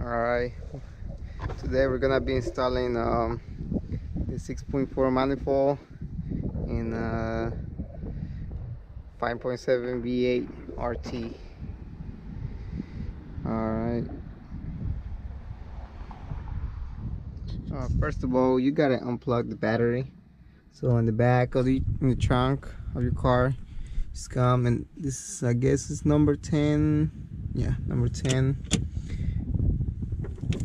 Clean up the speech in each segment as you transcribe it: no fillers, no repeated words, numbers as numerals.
Alright, today we're gonna be installing the 6.4 manifold in 5.7 V8 RT. Alright, first of all, you gotta unplug the battery. So in the back of in the trunk of your car, just come, and this I guess is number 10. Yeah, number 10.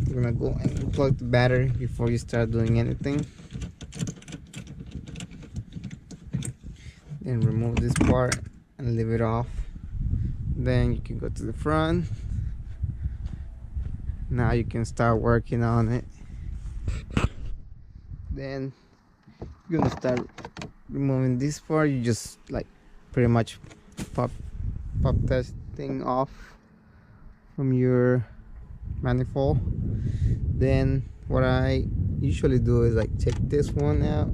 You're gonna go and unplug the battery before you start doing anything. Then remove this part and leave it off. Then you can go to the front. Now you can start working on it. Then you're gonna start removing this part. You just like pretty much pop that thing off from your manifold. Then what I usually do is like take this one out,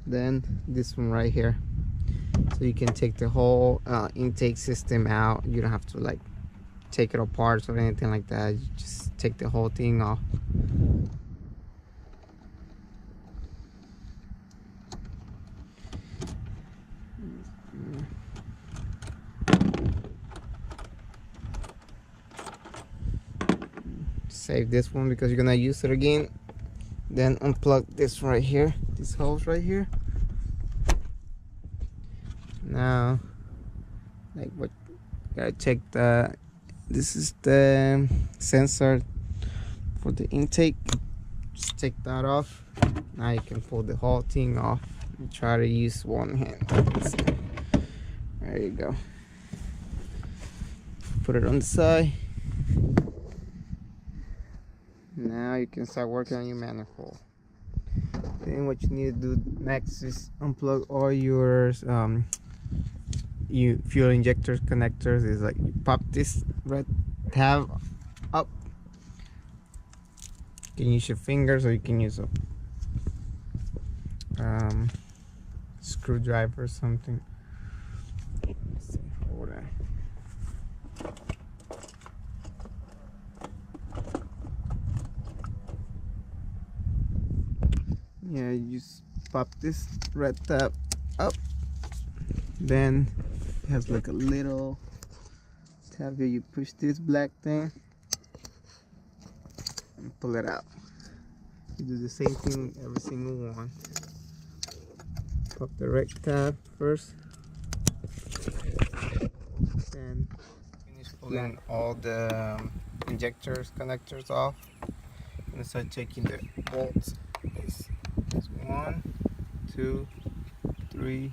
then this one right here, so you can take the whole intake system out. You don't have to like take it apart or anything like that. You just take the whole thing off. Save this one because you're gonna use it again. Then unplug this right here, this hose right here. Now, like what, gotta check this is the sensor for the intake. Just take that off. Now you can pull the whole thing off and try to use one hand. There you go. Put it on the side. Now you can start working on your manifold. Then what you need to do next is unplug all your fuel injector connectors. Is like you pop this red tab up. You can use your fingers or you can use a screwdriver or something. Let's see, hold on. Yeah, you just pop this red tab up. Then it has like a little tab here. You push this black thing and pull it out. You do the same thing every single one. Pop the red tab first. And finish pulling all the injectors, connectors off. And start taking the bolts. There's 1, 2, 3,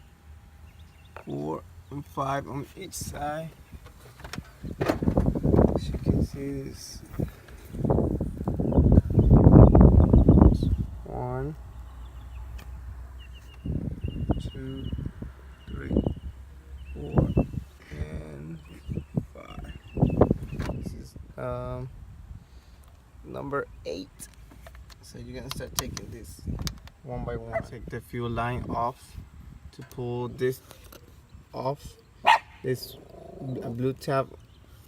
4, and 5 on each side. As you can see, this 1, 2, 3, 4, and 5. This is number 8. So you're gonna start taking this one by one. Take the fuel line off to pull this off. This blue tab,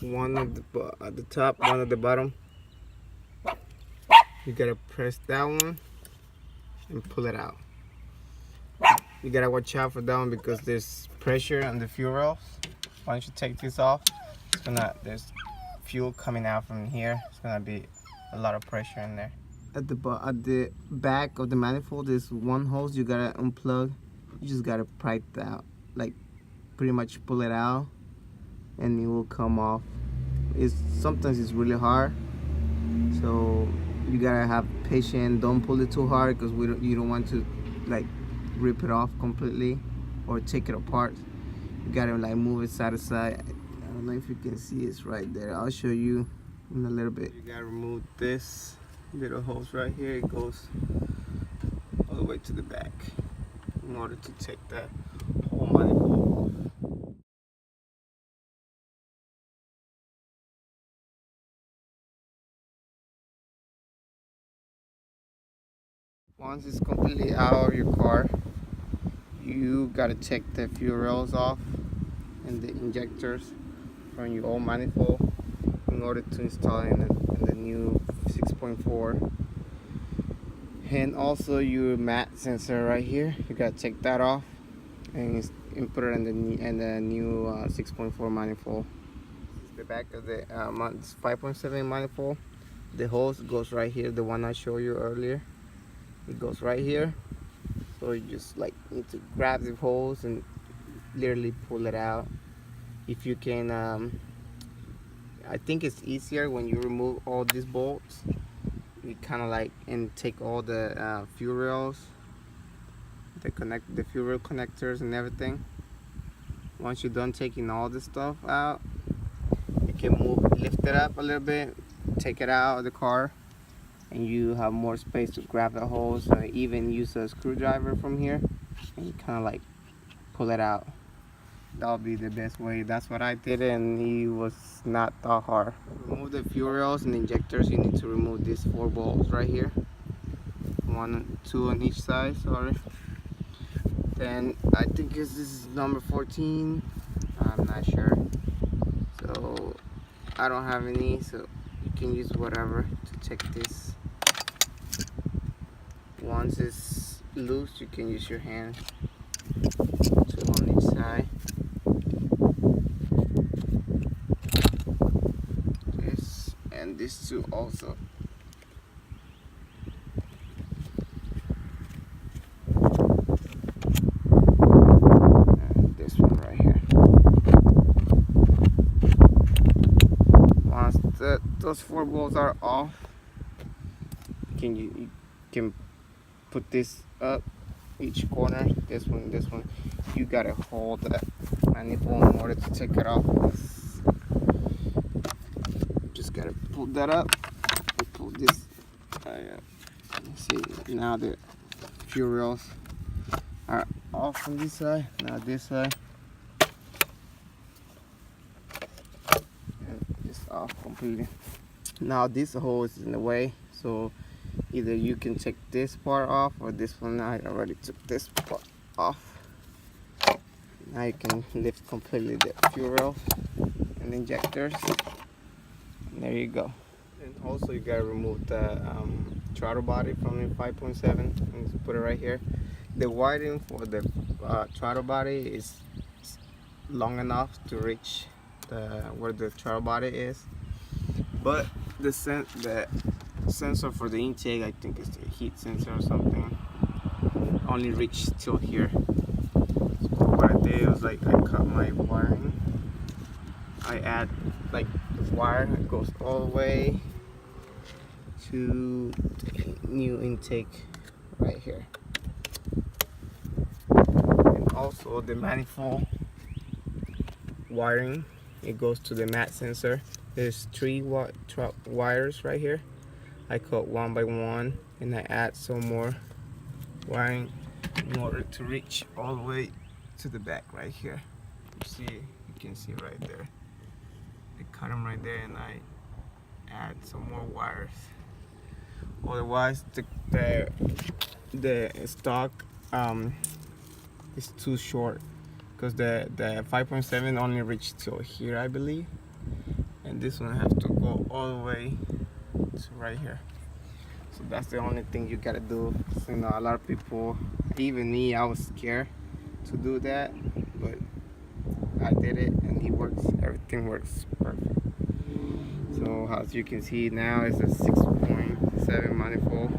one at the top, one at the bottom. You gotta press that one and pull it out. You gotta watch out for that one because there's pressure on the fuel rails. Once you take this off, there's fuel coming out from here. It's gonna be a lot of pressure in there. At the back of the manifold, there's one hose you gotta unplug. You just gotta pry that out, like pretty much pull it out, and it will come off. Sometimes it's really hard, so you gotta have patience. Don't pull it too hard because you don't want to like rip it off completely or take it apart. You gotta like move it side to side. I don't know if you can see it's right there. I'll show you in a little bit. You gotta remove this little hose right here. It goes all the way to the back in order to take that whole manifold off. Once it's completely out of your car, you gotta take the fuel rails off and the injectors from your old manifold in order to install in the new 6.4. And also your mat sensor right here, you gotta take that off and put it in the new 6.4 manifold. This is the back of the 5.7 manifold. The hose goes right here, the one I showed you earlier. It goes right here, so you just like need to grab the hose and literally pull it out. If you can, I think it's easier when you remove all these bolts. You kind of like and take all the fuel rails, the fuel rail connectors and everything. Once you're done taking all this stuff out, you can lift it up a little bit, take it out of the car, and you have more space to grab the hose. So even use a screwdriver from here and you kind of like pull it out. That'll be the best way. That's what I did, and it was not that hard. To remove the fuel rails and injectors, you need to remove these 4 bolts right here, 2 on each side, sorry. Then I think this is number 14, I'm not sure, so I don't have any, so you can use whatever to check this. Once it's loose, you can use your hand, 2 on each side. This and this 2 also. And this one right here. Once those 4 bolts are off, you can put this up each corner. This one. You gotta hold that manifold in order to take it off. Just gotta pull that up and pull this. See, now the fuel rails are off from this side. Now this side, and this off completely. Now this hose is in the way, so either you can take this part off or this one. I already took this part off. Now you can lift completely the fuel rail and injectors. And there you go. And also you gotta remove the throttle body from the 5.7 and put it right here. The wiring for the throttle body is long enough to reach where the throttle body is, but the sensor for the intake, I think it's the heat sensor or something, only reached till here. So what I did was like I cut my wiring. I add like the wire that goes all the way to the new intake right here. And also the manifold wiring, it goes to the mat sensor. There's 3 wires right here. I cut 1 by 1 and I add some more wiring in order to reach all the way to the back right here. You can see right there. I cut them right there and I add some more wires. Otherwise the stock is too short, because the 5.7 only reached till here, I believe, and this one has to go all the way to right here. So that's the only thing you gotta do. So, you know, a lot of people, even me, I was scared to do that, but I did it and it works. Everything works perfect. So as you can see now, it's a 6.7 manifold.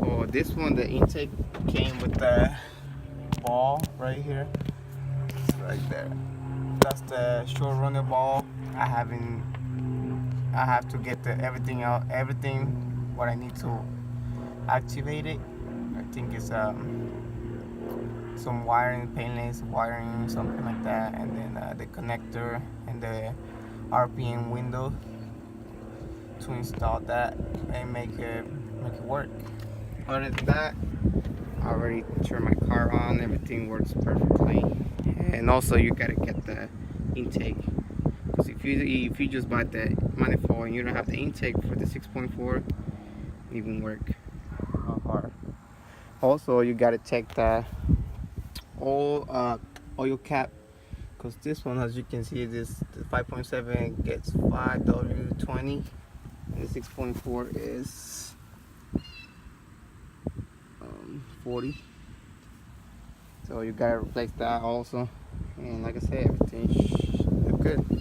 Oh, this one, the intake came with the ball right here. It's right there. That's the short runner ball. I have to get everything out, what I need to activate it. I think it's some wiring, painless wiring, something like that, and then the connector and the RPM window to install that and make it work. Other than that, I already turned my car on. Everything works perfectly. And also, you gotta get the intake, because if you just buy the manifold and you don't have the intake for the 6.4, it won't work hard. Also, you gotta take the oil cap, because this one, as you can see, the 5.7 gets 5W20 and the 6.4 is 40. So you gotta replace that also, and like I said, everything should look good.